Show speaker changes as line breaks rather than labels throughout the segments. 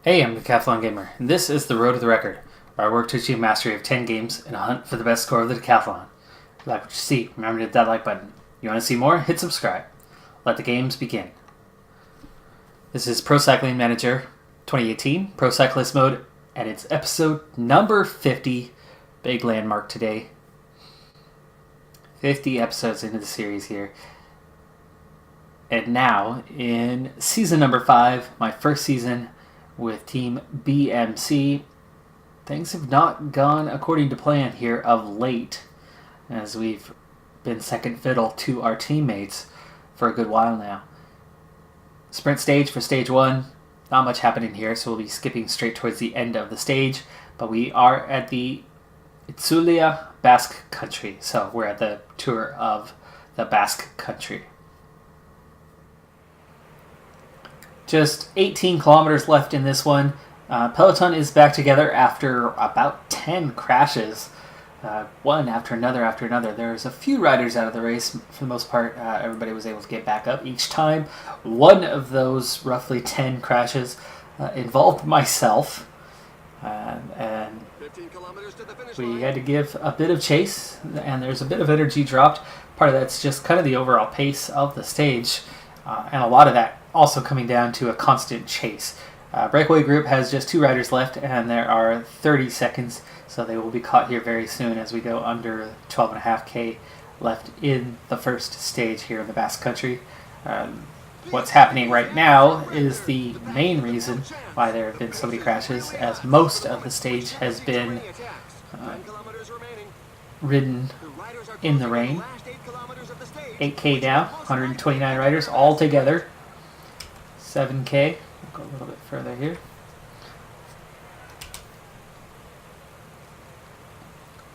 Hey, I'm the Decathlon Gamer, and this is the Road to the Record, where I work to achieve mastery of 10 games in a hunt for the best score of the Decathlon. If you like what you see, remember to hit that like button. You want to see more? Hit subscribe. Let the games begin. This is Pro Cycling Manager 2018, Pro Cyclist mode, and it's episode number 50. Big landmark today. 50 episodes into the series here. And now, in season number 5, my first season with Team BMC, things have not gone according to plan here of late, as we've been second fiddle to our teammates for a good while now. Sprint stage for stage 1, not much happening here, so we'll be skipping straight towards the end of the stage, but we are at the Iberia Basque Country, so we're at the tour of the Basque Country. Just 18 kilometers left in this one. Peloton is back together after about 10 crashes, one after another. There's a few riders out of the race. For the most part, everybody was able to get back up each time. One of those roughly 10 crashes involved myself, and we had to give a bit of chase, and there's a bit of energy dropped. Part of that's just kind of the overall pace of the stage, and a lot of that also coming down to a constant chase. Breakaway group has just 2 riders left, and there are 30 seconds, so they will be caught here very soon as we go under 12.5K left in the first stage here in the Basque Country. What's happening right now is the main reason why there have been so many crashes, as most of the stage has been ridden in the rain. 8K now, 129 riders all together. 7K, we'll go a little bit further here.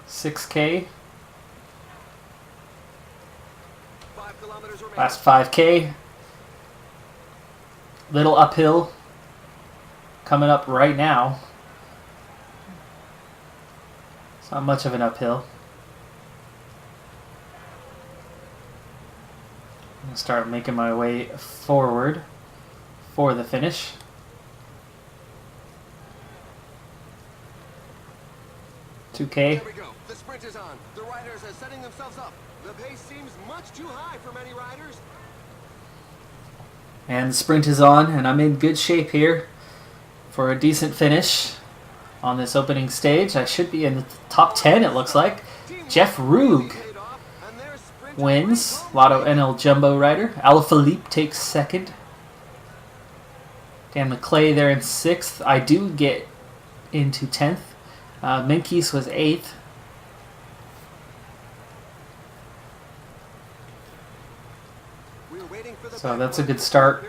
6K. Last 5K. Little uphill coming up right now. It's not much of an uphill. I'm going to start making my way forward for the finish. $2K.
There we go. The sprint is on. The riders are setting themselves up. The pace seems much too high for many riders.
And the sprint is on, and I'm in good shape here for a decent finish on this opening stage. I should be in the top 10, it looks like. Jeff Rug wins. Lotto NL Jumbo rider. Alaphilippe takes second. Dan McClay there in 6th. I do get into 10th. Minkis was 8th. So that's a good start.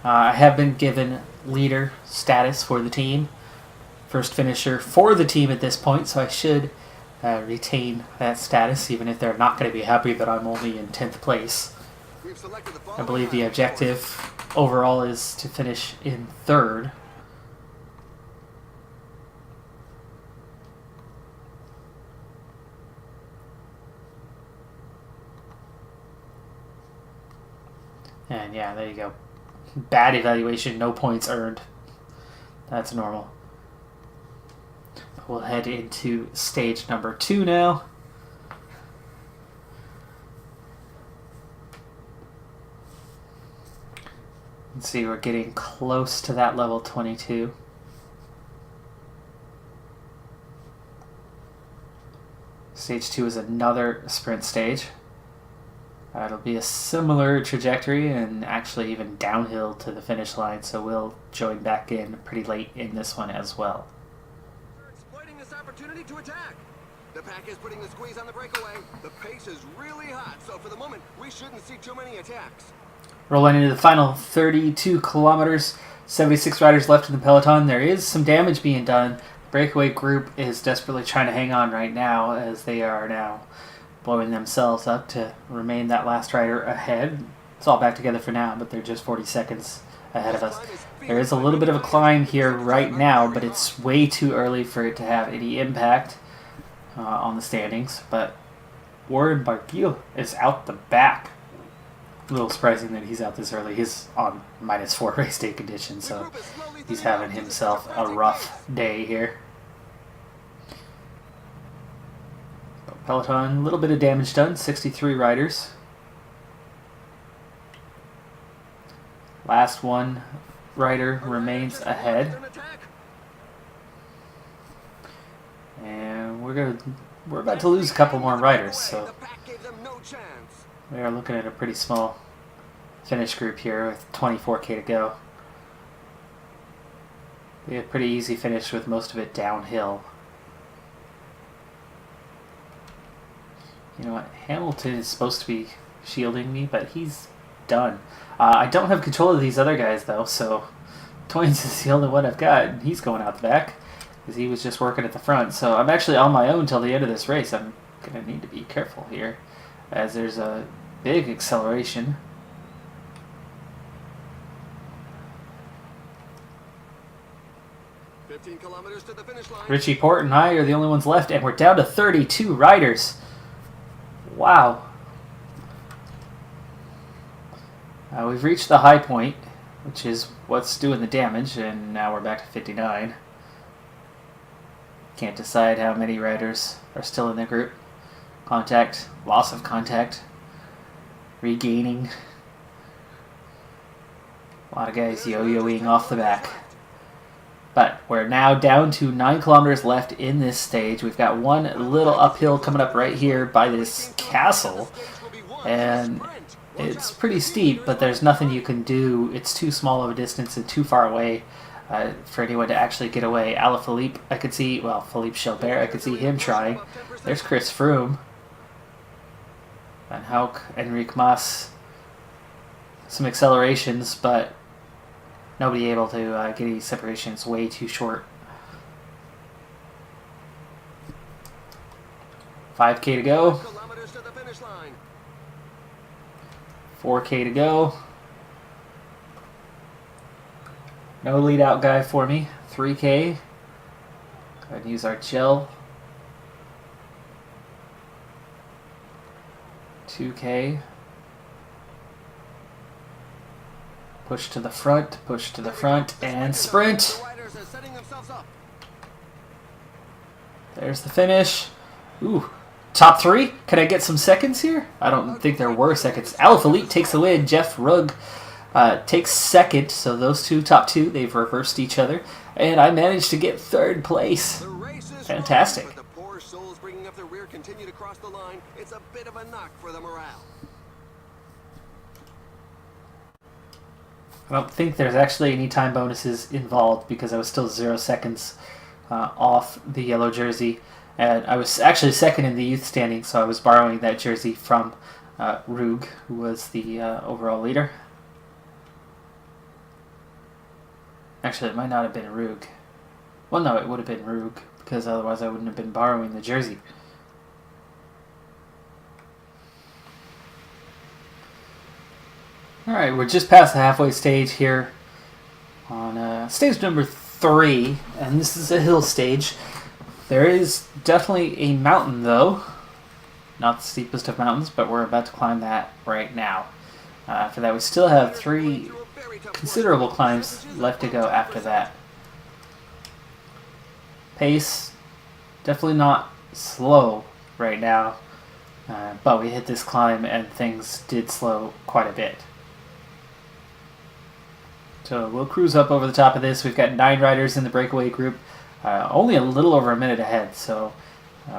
I have been given leader status for the team. First finisher for the team at this point, so I should retain that status, even if they're not going to be happy that I'm only in 10th place. I believe the objective overall is to finish in 3rd. And yeah, there you go. Bad evaluation, no points earned. That's normal. We'll head into stage number 2 now. Let's see, we're getting close to that level 22. Stage 2 is another sprint stage. It'll be a similar trajectory and actually even downhill to the finish line, so we'll join back in pretty late in this one as well.
They're exploiting this opportunity to attack. The pack is putting the squeeze on the breakaway. The pace is really hot, so for the moment, we shouldn't see too many attacks.
Rolling into the final 32 kilometers, 76 riders left in the peloton. There is some damage being done. The breakaway group is desperately trying to hang on right now, as they are now blowing themselves up to remain that last rider ahead. It's all back together for now, but they're just 40 seconds ahead of us. There is a little bit of a climb here right now, but it's way too early for it to have any impact on the standings. But Warren Barguil is out the back. A little surprising that he's out this early. He's on -4 race day conditions, so he's having himself a rough day here. So Peloton, a little bit of damage done, 63 riders. Last one rider remains ahead. And we're about to lose a couple more riders, so we are looking at a pretty small finish group here with 24K to go. We had a pretty easy finish with most of it downhill. You know what? Hamilton is supposed to be shielding me, but he's done. I don't have control of these other guys though, so Toynes is the only one I've got, and he's going out the back because he was just working at the front. So I'm actually on my own till the end of this race. I'm going to need to be careful here as there's a big acceleration.
Kilometers to the finish line.
Richie Port and I are the only ones left, and we're down to 32 riders. Wow. We've reached the high point, which is what's doing the damage, and now we're back to 59. Can't decide how many riders are still in the group. Contact, loss of contact, regaining. A lot of guys yo-yoing off the back. But we're now down to 9 kilometers left in this stage. We've got one little uphill coming up right here by this castle. And it's pretty steep, but there's nothing you can do. It's too small of a distance and too far away for anyone to actually get away. Alaphilippe, I could see, well, Philippe Gilbert, I could see him trying. There's Chris Froome. Van Hoek, Enric Mas. Some accelerations, but nobody able to get any separations. Way too short. 5K to go. 4K to go. No lead out guy for me. 3K. Go ahead and use our gel. 2K. Push to the front, and sprint. There's the finish. Ooh. Top 3? Can I get some seconds here? I don't think there were seconds. Alaphilippe takes the win. Jeff Rugg takes second. So those two, top 2, they've reversed each other. And I managed to get 3rd place. Fantastic.
The poor souls bringing up the rear continue to cross the line. It's a bit of a knock for the morale.
I don't think there's actually any time bonuses involved because I was still 0 seconds off the yellow jersey. And I was actually second in the youth standing, so I was borrowing that jersey from Rug, who was the overall leader. Actually, it might not have been Rug. Well, no, it would have been Rug, because otherwise I wouldn't have been borrowing the jersey. Alright, we're just past the halfway stage here on stage number 3, and this is a hill stage. There is definitely a mountain, though. Not the steepest of mountains, but we're about to climb that right now. After that, we still have 3 considerable climbs left to go after that. Pace, definitely not slow right now, but we hit this climb and things did slow quite a bit. So we'll cruise up over the top of this. We've got 9 riders in the breakaway group. Only a little over a minute ahead, so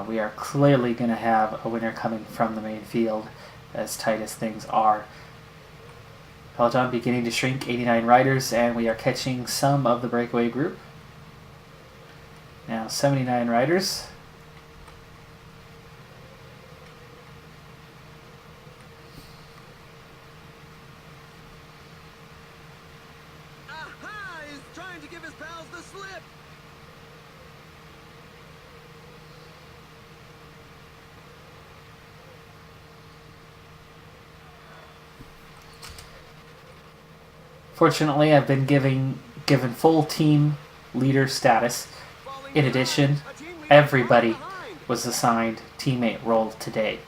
we are clearly going to have a winner coming from the main field, as tight as things are. Peloton beginning to shrink, 89 riders, and we are catching some of the breakaway group. Now 79 riders.
Aha! He's trying to give his pals the slip.
Fortunately, I've been given full team leader status. In addition, everybody was assigned teammate role today.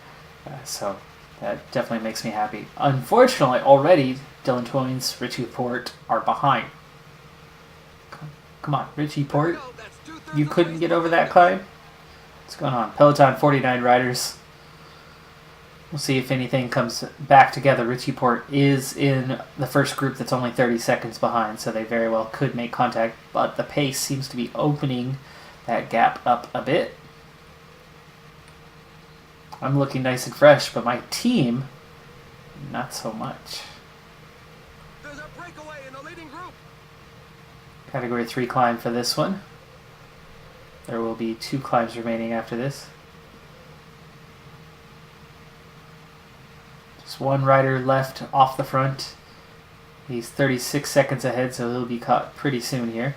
So That definitely makes me happy. Unfortunately, already Dylan Toynes, Richie Port are behind. Come on, Richie Port. You couldn't get over that climb? What's going on? Peloton 49 riders. We'll see if anything comes back together. Richie Port is in the first group that's only 30 seconds behind, so they very well could make contact, but the pace seems to be opening that gap up a bit. I'm looking nice and fresh, but my team, not so much.
There's a breakaway in the leading group.
Category 3 climb for this one. There will be 2 climbs remaining after this. Just one rider left off the front. He's 36 seconds ahead, so he'll be caught pretty soon here.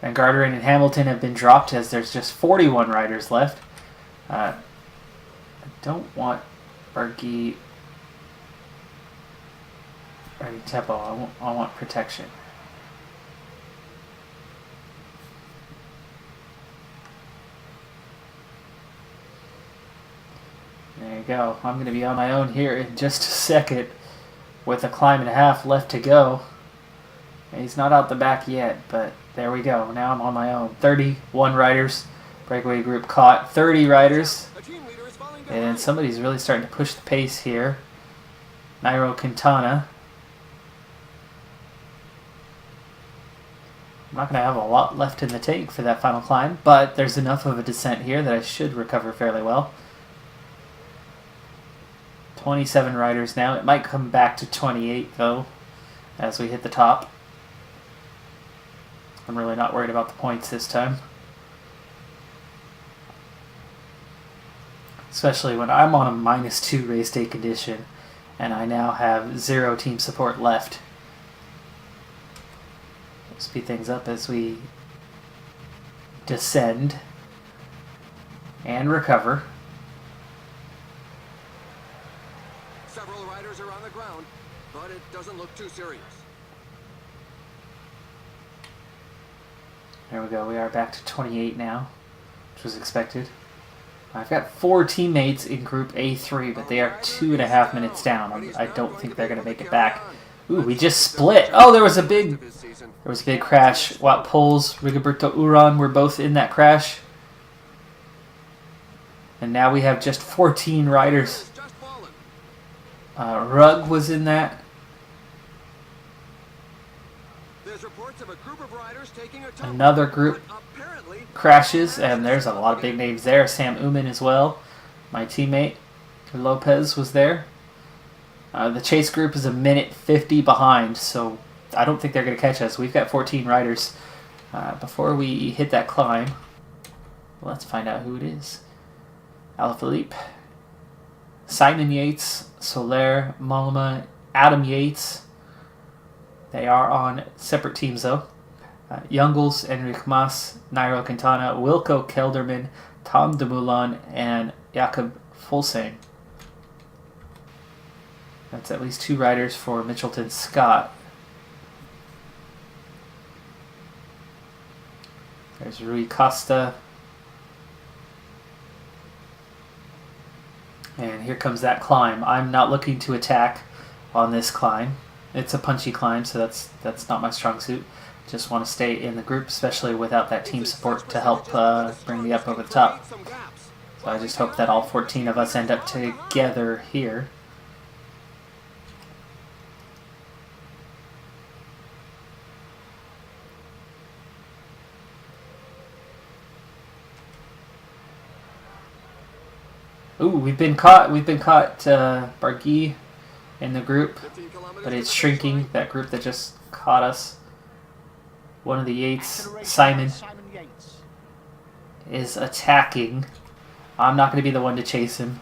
Van Garderen and Hamilton have been dropped as there's just 41 riders left. I don't want Barguil or Tempo. I want protection. There you go. I'm going to be on my own here in just a second with a climb and a half left to go. He's not out the back yet, but there we go. Now I'm on my own. 31 riders. Breakaway group caught. 30 riders. And somebody's really starting to push the pace here. Nairo Quintana. I'm not going to have a lot left in the tank for that final climb, but there's enough of a descent here that I should recover fairly well. 27 riders now. It might come back to 28, though, as we hit the top. I'm really not worried about the points this time. Especially when I'm on a -2 race day condition, and I now have 0 team support left. Speed things up as we descend and recover.
Several riders are on the ground, but it doesn't look too serious.
There we go. We are back to 28 now, which was expected. I've got 4 teammates in Group A3, but they are 2.5 minutes down. I don't think they're going to make it back. Ooh, we just split. Oh, there was a big crash. Wout Poels, Rigoberto Uran were both in that crash. And now we have just 14 riders. Rugg was in that. Another group crashes, and there's a lot of big names there. Sam Oomen as well. My teammate Lopez was there. The chase group is 1:50 behind, so I don't think they're going to catch us. We've got 14 riders. Before we hit that climb, let's find out who it is. Alaphilippe, Simon Yates, Soler, Mollema, Adam Yates. They are on separate teams, though. Jungels, Enric Mas, Nairo Quintana, Wilco Kelderman, Tom Dumoulin, and Jakob Fulsang. That's at least 2 riders for Mitchelton Scott. There's Rui Costa. And here comes that climb. I'm not looking to attack on this climb. It's a punchy climb, so that's not my strong suit. Just want to stay in the group, especially without that team support to help bring me up over the top. So I just hope that all 14 of us end up together here. Ooh, we've been caught. Barguil in the group, but it's shrinking. That group that just caught us. One of the Yates, Simon, is attacking. I'm not going to be the one to chase him.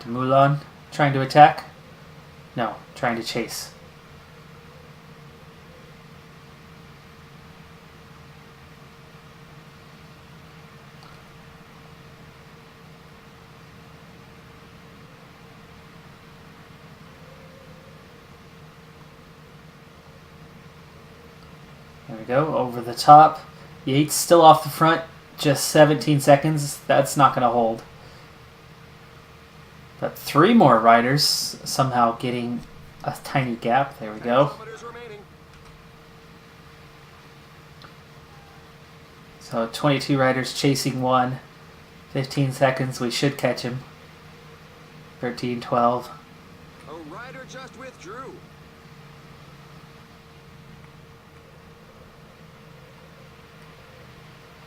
Dumoulin trying to attack? No, trying to chase. There we go, over the top. Yates still off the front, just 17 seconds. That's not going to hold. But 3 more riders somehow getting a tiny gap. There we go. So 22 riders chasing 1. 15 seconds, we should catch him. 13, 12.
A rider just withdrew.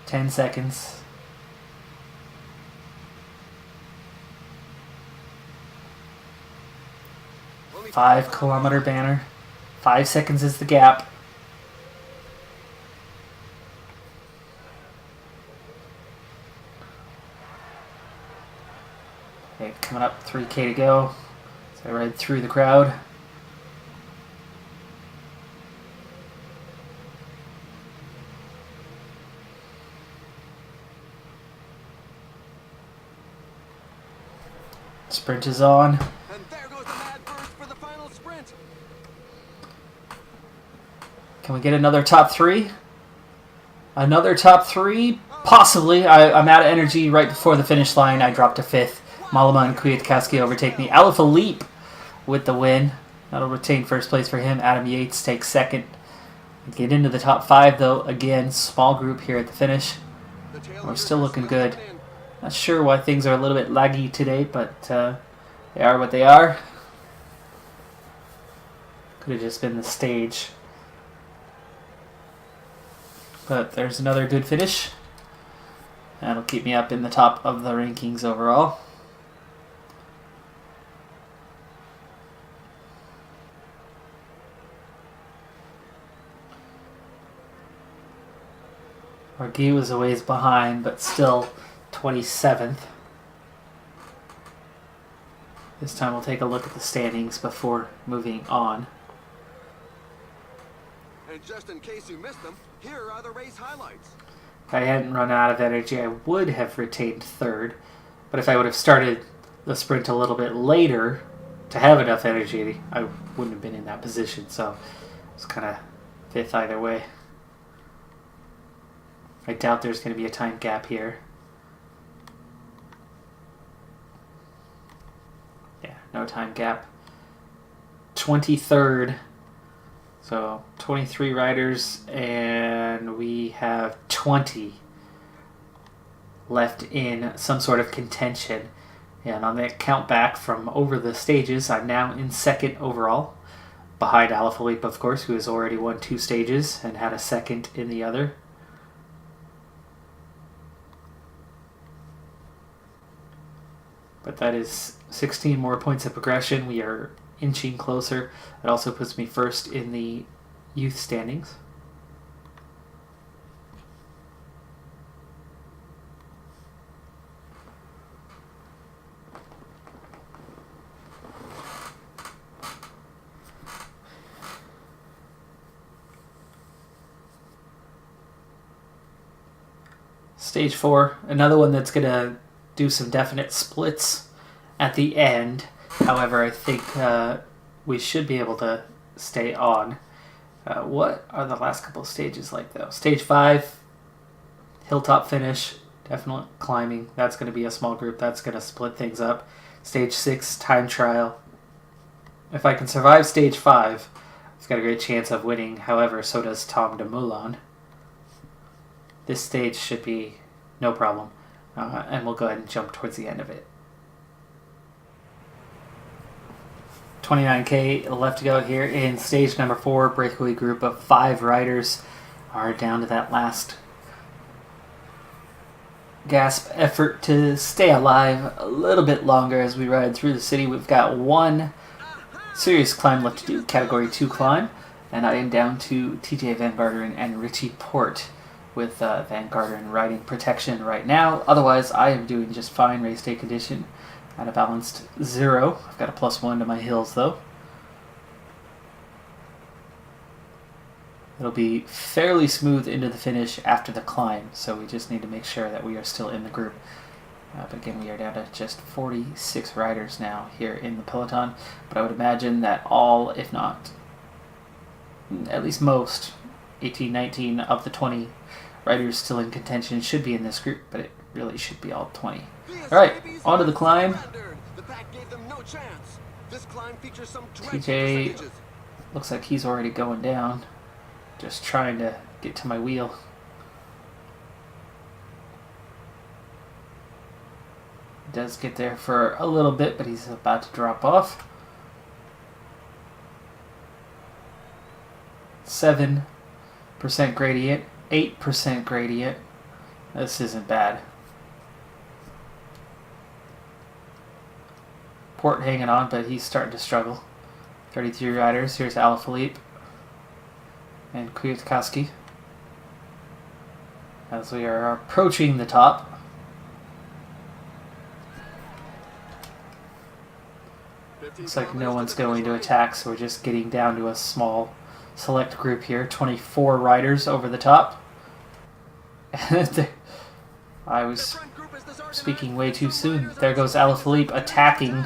Ten seconds.
Only
5-kilometer banner. 5 seconds is the gap. Okay, coming up, 3K to go. So I ride through the crowd. Sprint is on.
And there goes the mad burst for the final sprint.
Can we get another top 3? Another top 3? Possibly. I'm out of energy right before the finish line. I dropped to 5th. Malama and Kwiatkowski overtake me. Alaphilippe with the win. That'll retain first place for him. Adam Yates takes 2nd. Get into the top 5 though. Again, small group here at the finish. We're still looking good. Not sure why things are a little bit laggy today, but they are what they are. Could have just been the stage. But there's another good finish. That'll keep me up in the top of the rankings overall. Margui was a ways behind, but still 27th. This time we'll take a look at the standings before moving on.
And just in case you missed them, here are the race highlights.
If I hadn't run out of energy, I would have retained 3rd. But if I would have started the sprint a little bit later to have enough energy, I wouldn't have been in that position. So it's kind of 5th either way. I doubt there's going to be a time gap here. Yeah, no time gap. 23rd. So 23 riders, and we have 20 left in some sort of contention. And on that count back from over the stages, I'm now in 2nd overall, behind Alaphilippe, of course, who has already won 2 stages and had a 2nd in the other. But that is 16 more points of progression. We are inching closer. It also puts me 1st in the youth standings. Stage 4, another one that's going to do some definite splits at the end. However, I think we should be able to stay on. What are the last couple of stages like, though? Stage 5, hilltop finish, definite climbing. That's going to be a small group. That's going to split things up. Stage 6, time trial. If I can survive Stage 5, I've got a great chance of winning. However, so does Tom de Moulin. This stage should be no problem. And we'll go ahead and jump towards the end of it. 29K left to go here in stage number 4. Breakaway group of 5 riders are down to that last gasp effort to stay alive a little bit longer as we ride through the city. We've got 1 serious climb left to do, category 2 climb, and I am down to TJ Van Garderen and Richie Port with Van Garderen riding protection right now. Otherwise, I am doing just fine race day condition at a balanced 0. I've got a +1 to my hills, though. It'll be fairly smooth into the finish after the climb, so we just need to make sure that we are still in the group. But again, we are down to just 46 riders now here in the peloton. But I would imagine that all, if not at least most, 18, 19 of the 20 riders still in contention should be in this group, but it really should be all 20. All right, on to the climb.
The pack gave them no chance. This climb features some
TJ looks like he's already going down. Just trying to get to my wheel. Does get there for a little bit, but he's about to drop off. 7% gradient, 8% gradient. This isn't bad. Port hanging on, but he's starting to struggle. 33 riders. Here's Alaphilippe and Kwiatkowski as we are approaching the top. Looks like no one's going to attack, so we're just getting down to a small select group here. 24 riders over the top. I was speaking way too soon. There goes Alaphilippe attacking.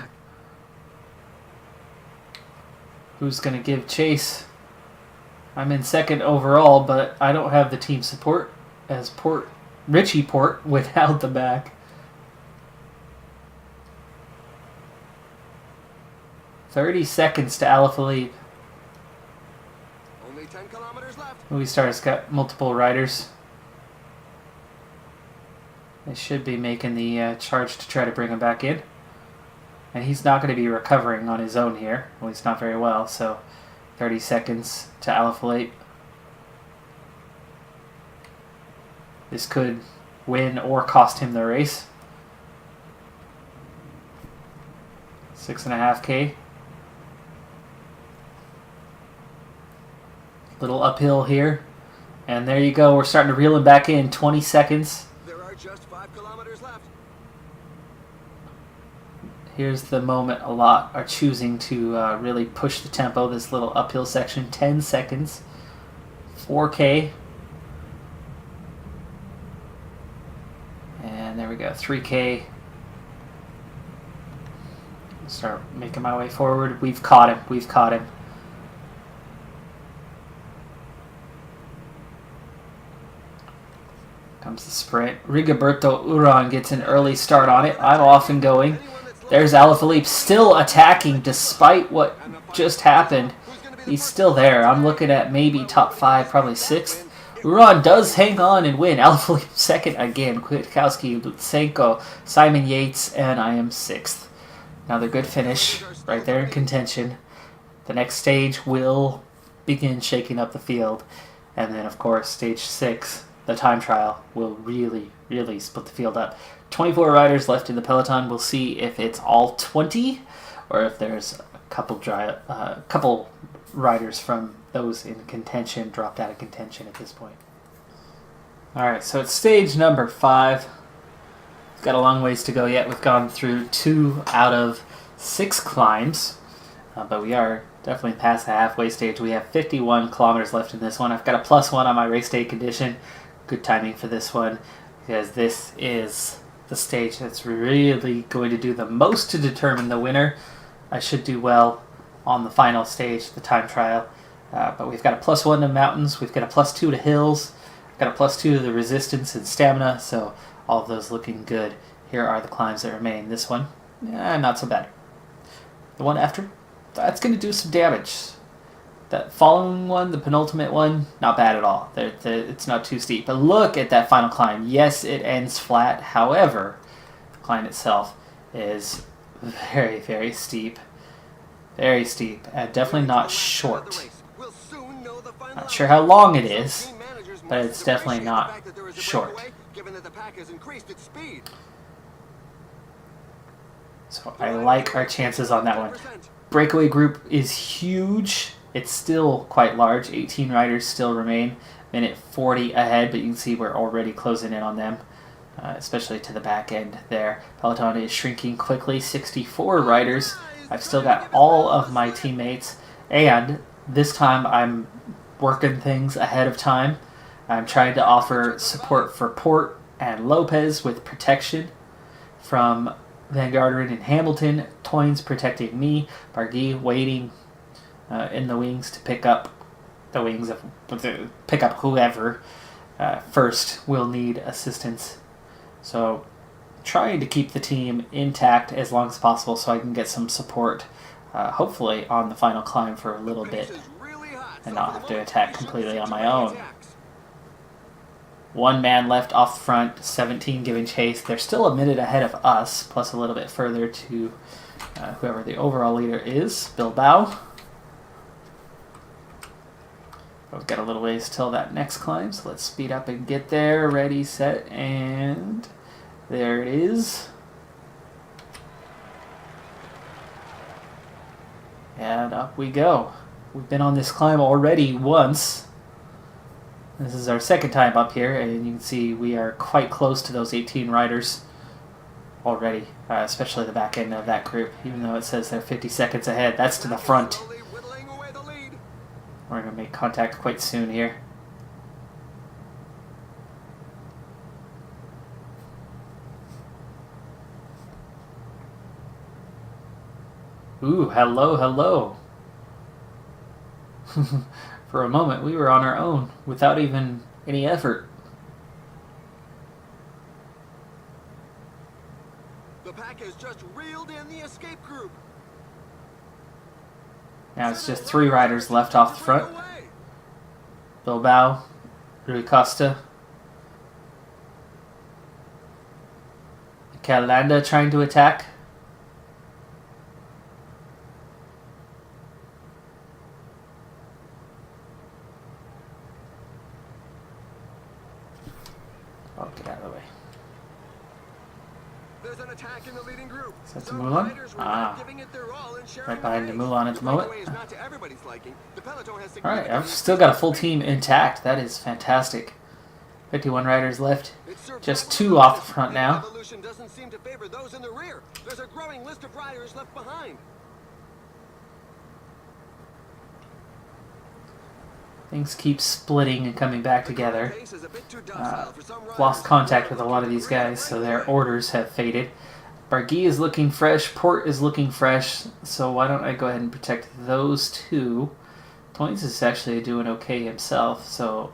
Who's going to give chase? I'm in second overall, but I don't have the team support as Richie Port without the back. 30 seconds to Alaphilippe.
Only 10 kilometers left.
Movistar's got multiple riders. They should be making the charge to try to bring him back in. And he's not going to be recovering on his own here. Well, he's not very well, so 30 seconds to Alaphilippe. This could win or cost him the race. 6.5K. Little uphill here. And there you go. We're starting to reel him back in. 20 seconds.
There are just 5 kilometers left.
Here's the moment a lot are choosing to really push the tempo. This little uphill section. 10 seconds. 4K. And there we go. 3K. Start making my way forward. We've caught him. We've caught him. Comes the sprint. Rigoberto Uran gets an early start on it. I'm off and going. There's Alaphilippe still attacking despite what just happened. He's still there. I'm looking at maybe top 5, probably 6th. Uran does hang on and win. Alaphilippe second again. Kwiatkowski, Lutsenko, Simon Yates, and I am 6th. Another good finish right there in contention. The next stage will begin shaking up the field. And then, of course, stage 6, the time trial, will really, really split the field up. 24 riders left in the peloton. We'll see if it's all 20 or if there's a couple riders from those in contention dropped out of contention at this point. All right, so it's stage number 5. We've got a long ways to go yet. We've gone through 2 out of 6 climbs, but we are definitely past the halfway stage. We have 51 kilometers left in this one. I've got a +1 on my race day condition. Good timing for this one because this is the stage that's really going to do the most to determine the winner. I should do well on the final stage, the time trial. But we've got a +1 to mountains. We've got a +2 to hills. We've got a +2 to the resistance and stamina. So all of those looking good. Here are the climbs that remain. This one, not so bad. The one after, that's going to do some damage. That following one, the penultimate one, not bad at all. It's not too steep. But look at that final climb. Yes, it ends flat. However, the climb itself is very, very steep. Very steep. And definitely not short. Not sure how long it is, but it's definitely not short. So I like our chances on that one. Breakaway group is huge. It's still quite large. 18 riders still remain. Minute 40 ahead, but you can see we're already closing in on them, especially to the back end there. Peloton is shrinking quickly. 64 riders. I've still got all of my teammates, and this time I'm working things ahead of time. I'm trying to offer support for Port and Lopez with protection from Van Garderen and Hamilton. Toynes protecting me. Barguil waiting in the wings to pick up the wings of pick up whoever first will need assistance. So trying to keep the team intact as long as possible so I can get some support, hopefully on the final climb for a little bit and not have to attack completely on my own. One man left off the front, 17 giving chase. They're still a minute ahead of us, plus a little bit further to whoever the overall leader is, Bilbao. We've got a little ways till that next climb, so let's speed up and get there. Ready, set, and there it is. And up we go. We've been on this climb already once. This is our second time up here, and you can see we are quite close to those 18 riders already, especially the back end of that group, even though it says they're 50 seconds ahead. That's to the front. We're going to make contact quite soon here. Ooh, hello, hello. For a moment, we were on our own, without even any effort.
The pack has just reeled in the escape group.
Now it's just 3 riders left off the front. Bilbao, Rui Costa, Calanda trying to attack. Oh, get out of the way.
There's an attack in the leading group.
Is that Mulan? Right behind the Mulan at the moment. Alright, I've still got a full team intact. That is fantastic. 51 riders left. Just 2 off the front now.
Doesn't seem to favor those in the rear. There's a growing list of riders left behind.
Things keep splitting and coming back together. Lost contact with a lot of these guys, so their orders have faded. Barguil is looking fresh. Port is looking fresh. So why don't I go ahead and protect those 2. Toynes is actually doing okay himself, so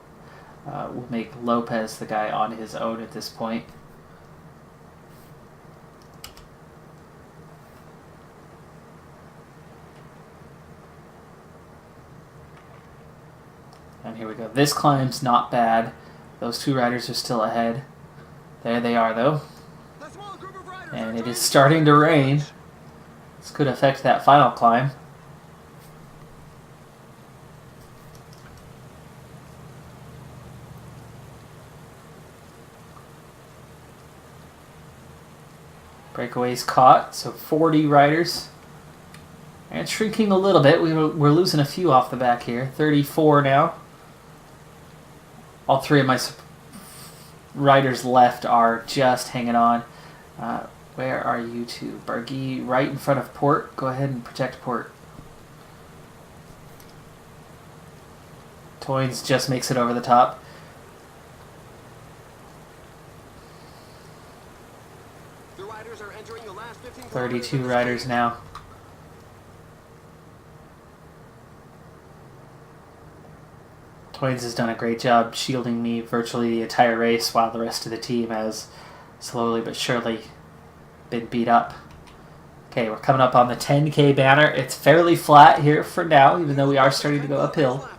we'll make Lopez the guy on his own at this point. And here we go. This climb's not bad. Those 2 riders are still ahead. There they are, though. And it is starting to rain. This could affect that final climb. Breakaway's caught, so 40 riders. And it's shrinking a little bit. We're losing a few off the back here. 34 now. All 3 of my riders left are just hanging on. Where are you 2? Barguil right in front of Port. Go ahead and protect Port. Toynes just makes it over the top.
The riders are entering the last 15
32 riders now. Toynes has done a great job shielding me virtually the entire race, while the rest of the team has slowly but surely been beat up. Okay, we're coming up on the 10K banner. It's fairly flat here for now, even though we are starting to go uphill.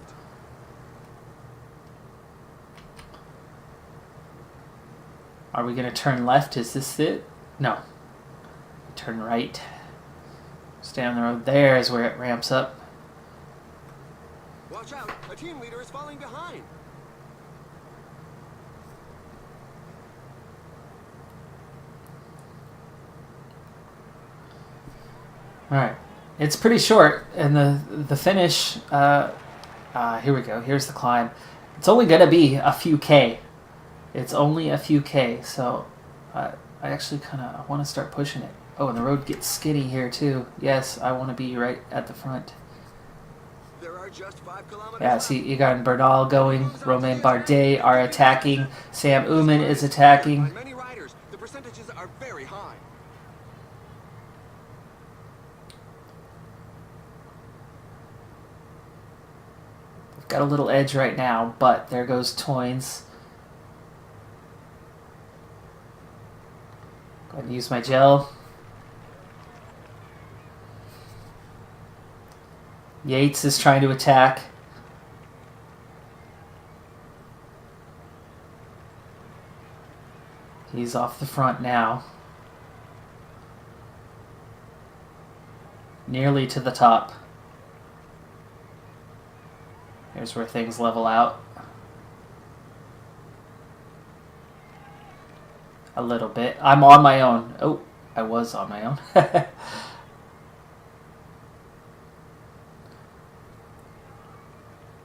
Are we going to turn left? Is this it? No. Turn right. Stay on the road. There is where it ramps up.
Watch out, a team leader is falling behind.
Alright, it's pretty short, and the finish, here we go, here's the climb. It's only going to be a few K. It's only a few K, so I actually kind of want to start pushing it. Oh, and the road gets skinny here too. Yes, I want to be right at the front.
There are just 5 kilometers.
Yeah, see, Egan Bernal going, Romain Bardet are attacking, Sam Oomen is attacking.
Many riders, the percentages are very high.
got a little edge right now, but there goes Toynes. Go ahead and use my gel. Yates is trying to attack. He's off the front now. Nearly to the top. Here's where things level out. A little bit. I'm on my own. Oh, I was on my own.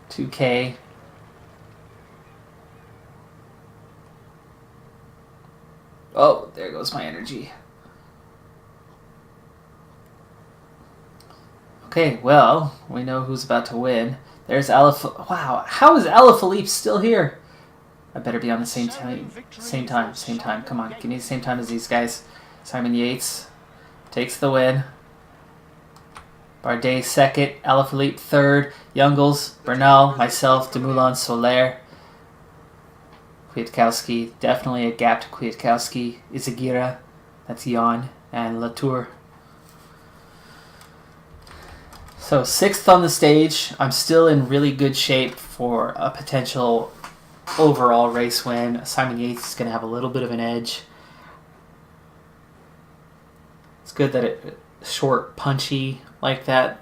2K. Oh, there goes my energy. Okay, well, we know who's about to win. There's Wow, how is Alaphilippe still here? I better be on the same time. Same time. Come on, give me the same time as these guys. Simon Yates takes the win. Bardet second, Alaphilippe third, Youngles, Bernal, myself, Dumoulin, Soler. Kwiatkowski, definitely a gap to Kwiatkowski. Izaguirre, that's Jan, and Latour. So 6th on the stage. I'm still in really good shape for a potential overall race win. Simon Yates is going to have a little bit of an edge. It's good that it's short, punchy like that.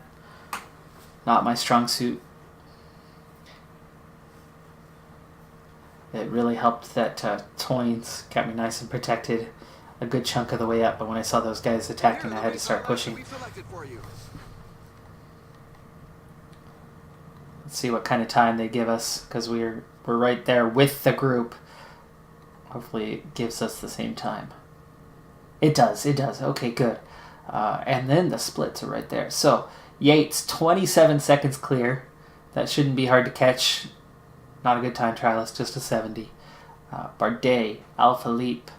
Not my strong suit. It really helped that Toynes got me nice and protected a good chunk of the way up, but when I saw those guys attacking, I had to start pushing. Let's see what kind of time they give us, because we're right there with the group. Hopefully it gives us the same time. It does. Okay, good. And then the splits are right there. So Yates, 27 seconds clear. That shouldn't be hard to catch. Not a good time trialist, just a 70. Bardet, Alaphilippe.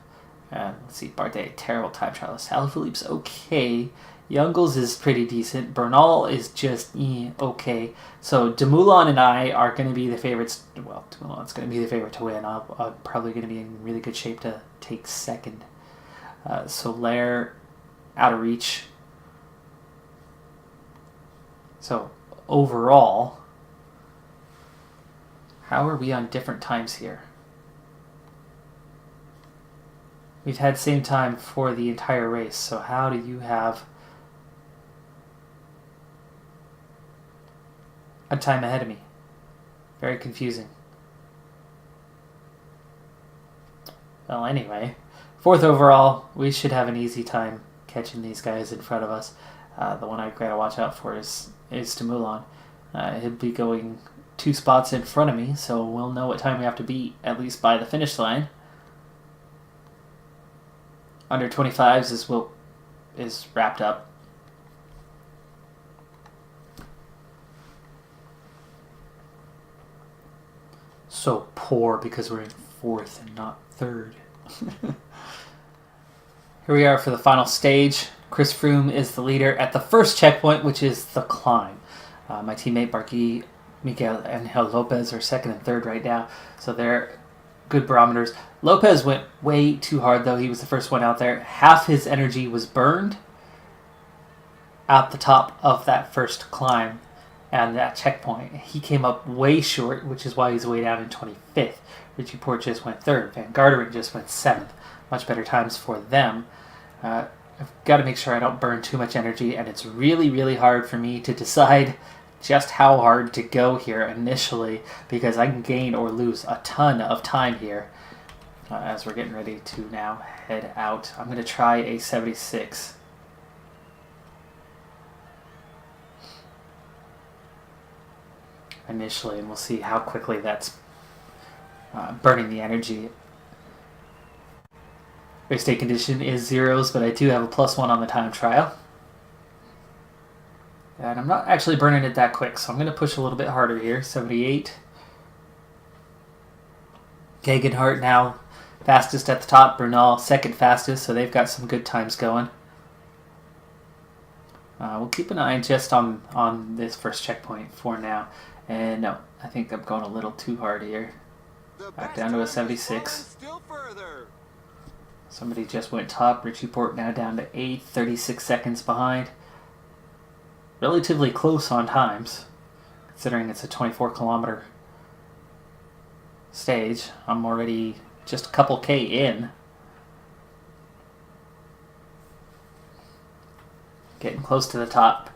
Let's see, Bardet, terrible time trialist. Alaphilippe's okay. Youngles is pretty decent. Bernal is just okay. So Dumoulin and I are going to be the favorites. Well, Dumoulin's going to be the favorite to win. I'm probably going to be in really good shape to take second. Soler, out of reach. So overall, how are we on different times here? We've had same time for the entire race, so how do you have a time ahead of me? Very confusing. Well, anyway, 4th overall, we should have an easy time catching these guys in front of us. The one I gotta watch out for is Dumoulin. He'll be going 2 spots in front of me, so we'll know what time we have to beat, at least by the finish line. Under 25s is wrapped up. So poor because we're in 4th and not 3rd. Here we are for the final stage. Chris Froome is the leader at the first checkpoint, which is the climb. My teammate Barguil, Miguel Angel Lopez are 2nd and 3rd right now, so they're good barometers. Lopez went way too hard, though. He was the first one out there. Half his energy was burned at the top of that first climb and that checkpoint. He came up way short, which is why he's way down in 25th. Richie Porte just went 3rd. Van Garderen just went 7th. Much better times for them. I've got to make sure I don't burn too much energy, and it's really, really hard for me to decide just how hard to go here initially, because I can gain or lose a ton of time here as we're getting ready to now head out. I'm going to try a 76. Initially, and we'll see how quickly that's burning the energy. Race day condition is 0s, but I do have a +1 on the time trial. And I'm not actually burning it that quick, so I'm going to push a little bit harder here. 78. Gegenhardt now fastest at the top. Bernal 2nd fastest, so they've got some good times going. We'll keep an eye just on this first checkpoint for now. And no, I think I'm going a little too hard here.
The
Back
best
down to a
time is
76.
falling still further.
Somebody just went top. Richie Port now down to 8th, 36 seconds behind. Relatively close on times, considering it's a 24-kilometer stage. I'm already just a couple K in. Getting close to the top.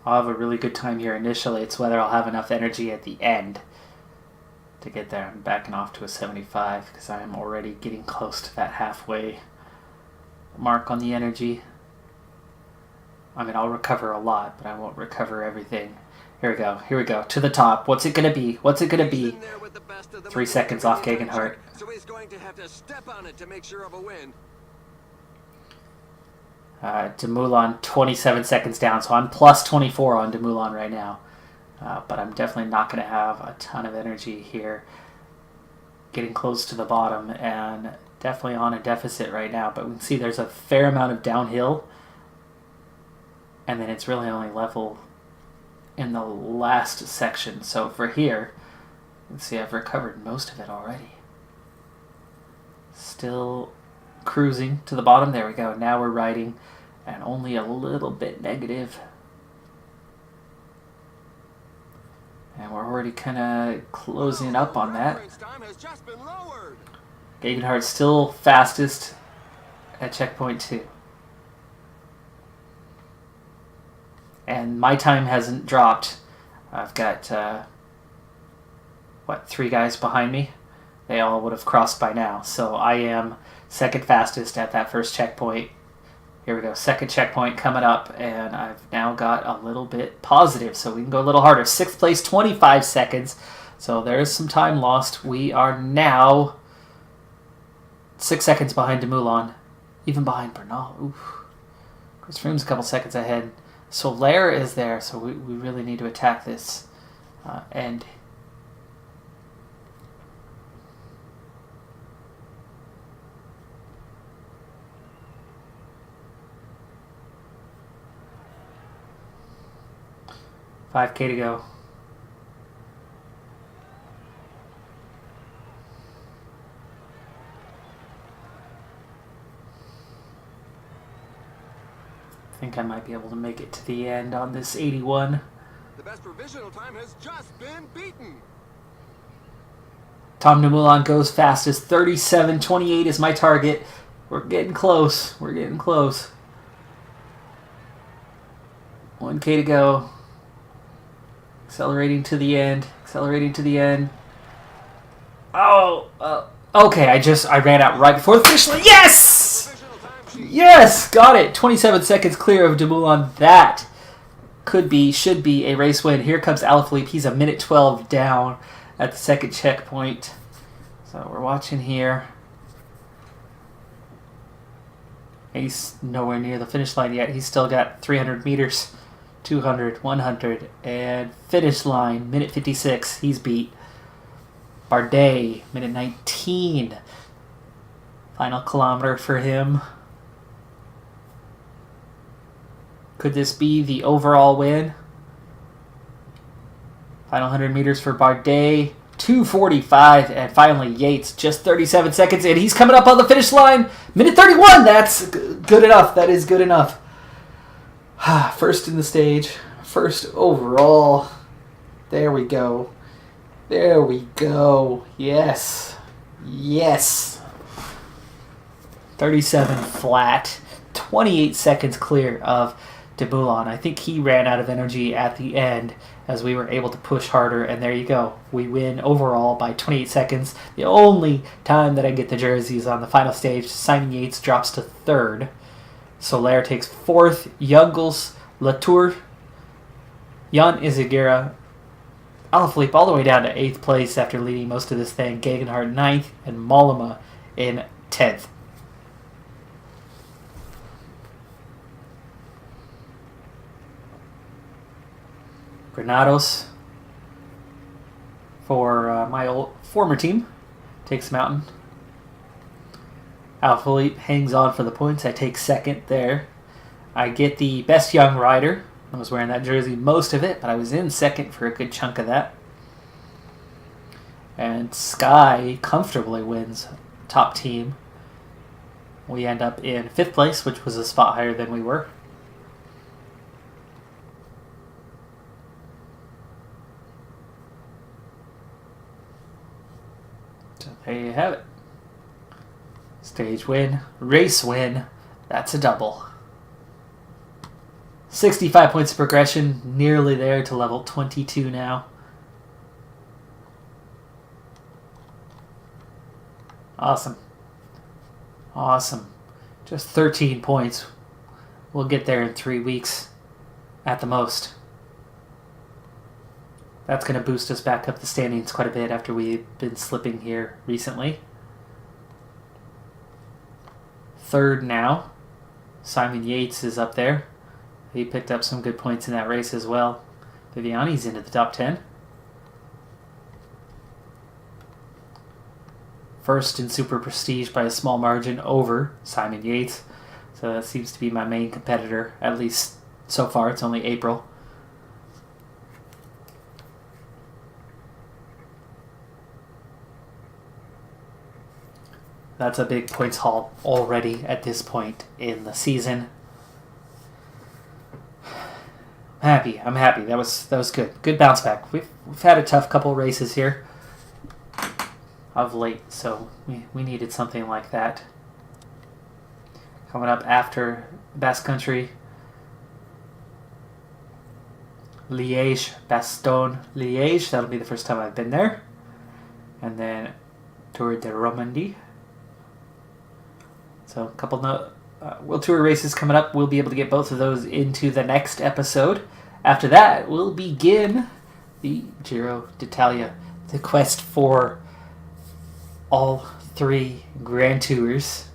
I'll have a really good time here initially. It's whether I'll have enough energy at the end to get there. I'm backing off to a 75 because I am already getting close to that halfway mark on the energy. I mean, I'll recover a lot, but I won't recover everything. Here we go. Here we go. To the top. What's it going to be? What's it going to be? 3 seconds off Gegenhardt.
So he's going to have to step on it to make sure of a win.
Dumoulin 27 seconds down, so I'm plus 24 on Dumoulin right now. But I'm definitely not going to have a ton of energy here. Getting close to the bottom and definitely on a deficit right now. But we can see there's a fair amount of downhill. And then it's really only level in the last section. So for here, you can see I've recovered most of it already. Still cruising to the bottom. There we go. Now we're riding and only a little bit negative. And we're already kind of closing up on that. Gegenhardt still fastest at checkpoint 2. And my time hasn't dropped. I've got, 3 guys behind me? They all would have crossed by now. So I am second fastest at that first checkpoint. Here we go, second checkpoint coming up, and I've now got a little bit positive, so we can go a little harder. 6th place, 25 seconds. So there's some time lost. We are now 6 seconds behind Dumoulin, even behind Bernal. Oof. Chris Froome's a couple seconds ahead. Soler is there, so we really need to attack this end. $5K to go. I think I might be able to make it to the end on this 81.
The best provisional time has just been beaten.
Tom Dumoulin goes fastest. 37.28 is my target. We're getting close. We're getting close. 1K to go. Accelerating to the end. Accelerating to the end. Oh, okay. I ran out right before the finish line. Yes! Yes! Got it. 27 seconds clear of Dumoulin. That should be a race win. Here comes Alaphilippe. He's a minute 12 down at the second checkpoint. So we're watching here. He's nowhere near the finish line yet. He's still got 300 meters. 200, 100, and finish line, minute 56. He's beat. Bardet, minute 19. Final kilometer for him. Could this be the overall win? Final 100 meters for Bardet. 2:45, and finally Yates, just 37 seconds in. He's coming up on the finish line. Minute 31. That's good enough. That is good enough. First in the stage, first overall. There we go. There we go. Yes. Yes. 37 flat. 28 seconds clear of Dumoulin. I think he ran out of energy at the end as we were able to push harder, and there you go. We win overall by 28 seconds. The only time that I get the jerseys on the final stage. Simon Yates drops to 3rd. Soler takes 4th. Jungels, Latour, Jan Izagirre, Alaphilippe all the way down to 8th place after leading most of this thing. Gegenhardt 9th, and Mollema in 10th. Granados for my former team takes Mountain. Alaphilippe hangs on for the points. I take 2nd there. I get the best young rider. I was wearing that jersey most of it, but I was in second for a good chunk of that. And Sky comfortably wins top team. We end up in 5th place, which was a spot higher than we were. So there you have it. Stage win, race win. That's a double. 65 points of progression, nearly there to level 22 now. Awesome. Awesome. Just 13 points. We'll get there in 3 weeks at the most. That's going to boost us back up the standings quite a bit after we've been slipping here recently. 3rd now. Simon Yates is up there. He picked up some good points in that race as well. Viviani's into the top 10. 1st in Super Prestige by a small margin over Simon Yates. So that seems to be my main competitor, at least so far. It's only April. That's a big points haul already at this point in the season. I'm happy. That was good. Good bounce back. We've had a tough couple races here of late, so we needed something like that. Coming up after Basque Country, Liège, Bastogne, Liège. That'll be the first time I've been there. And then Tour de Romandie. So a couple World Tour races coming up. We'll be able to get both of those into the next episode. After that, we'll begin the Giro d'Italia, the quest for all 3 Grand Tours.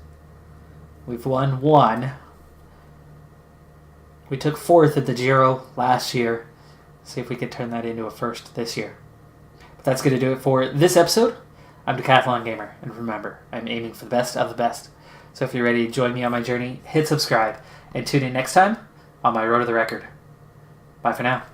We've won 1. We took 4th at the Giro last year. See if we can turn that into a 1st this year. But that's going to do it for this episode. I'm Decathlon Gamer, and remember, I'm aiming for the best of the best. So if you're ready to join me on my journey, hit subscribe, and tune in next time on my Road to the Record. Bye for now.